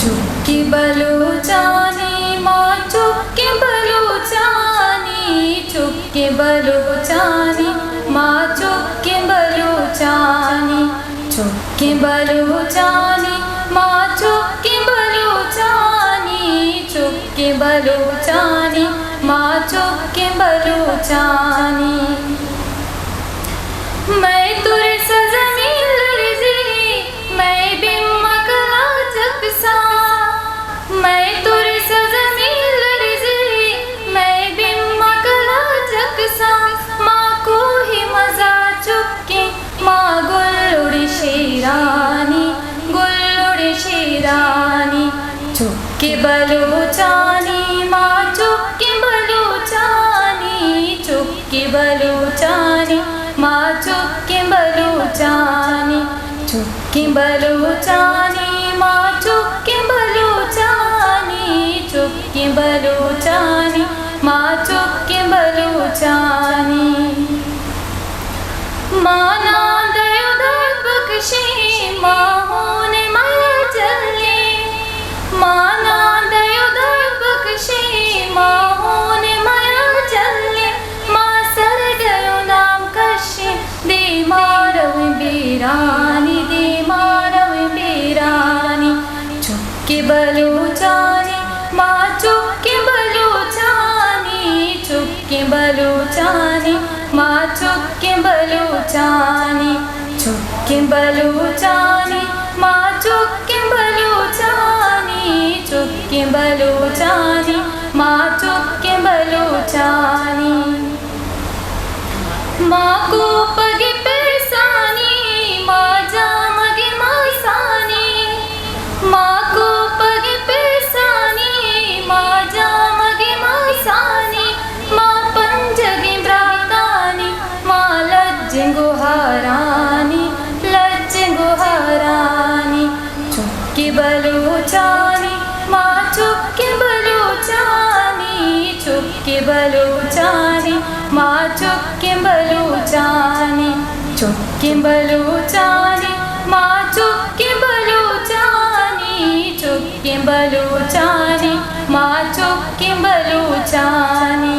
चुक्की बलूचानी माँ चुक्की बलूचानी, चुक्की बलूचानी माँ चुक्की बलूचानी, चुक्की बलूचानी माँ चुक्की बलूचानी, चुक्की बलूचानी माँ चुक्की बलूचानी। मैं तुरे सजमीन लर्जी मैं बिमकला जगसा, मैं तुरे सजमीन लर्जी मैं बिमकला जगसा। माँ को ही मजा चुक्की माँ गुल्लुड़ी शेरानी, गुल्लुड़ी शेरानी। चुक्की बलूचानी माँ चुक्की बलूचानी, चुक्की बलूचानी माँ चुक्की बलूचानी, चुक्की बलूचानी माँ चुक्की बलूचानी, चुक्की बलूचानी माँ चुक्की बलूचानी। माँ ना दयो दर बख्शी माँ होने माया चले, माँ ना दयो दर बख्शी माँ होने माया चले। माँ सर गयो नाम कशी दे मारव बीरानी, दे मारव बीरानी। चुक्की बलूचानी माँ चुक्की बलूचानी, चुक्की बलूचानी माँ चुक्की बलूचानी, चुक्की बलूचानी माँ चुक्की बलूचानी, चुक्की बलूचानी माँ चुक्की बलूचानी। माँ को पगी पैसानी माँ जामगी मासानी, माँ को पगी पैसानी माँ जामगी मासानी। माँ पंजगी ब्रातानी माँ लज्जिंगो हारानी, लज्जिंगो हारानी। चुक्की बलूचानी माँ चुक्की बलूचानी, चुक्की बलूचानी माँ चुक्की बलूचानी, चुक्की बलूचानी माँ चुक्की बलूचानी, चुक्की बलूचानी माँ चुक्की बलूचानी।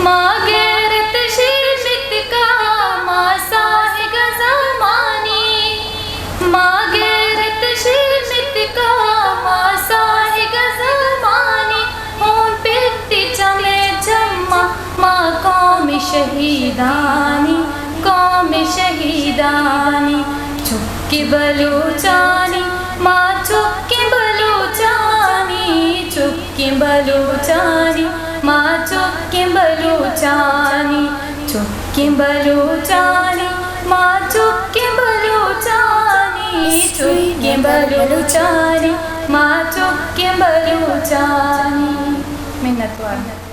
माँ गैरत शीर्षित का माँ साहिग ज़मानी, माँ गैरत शीर्षित का माँ साहिग ज़मानी। हों पित्ती चमे जम्मा माँ कौम शहीदानी, कौम शहीदानी। चुक्की बलूचानी माँ चुक्की बलूचानी, चुक्की बलूचानी माँ चुक्की बलूचानी, चुक्की बलूचानी माँ चुक्की बलूचानी, चुक्की बलूचानी माँ चुक्की बलूचानी। मिन्नत वाला।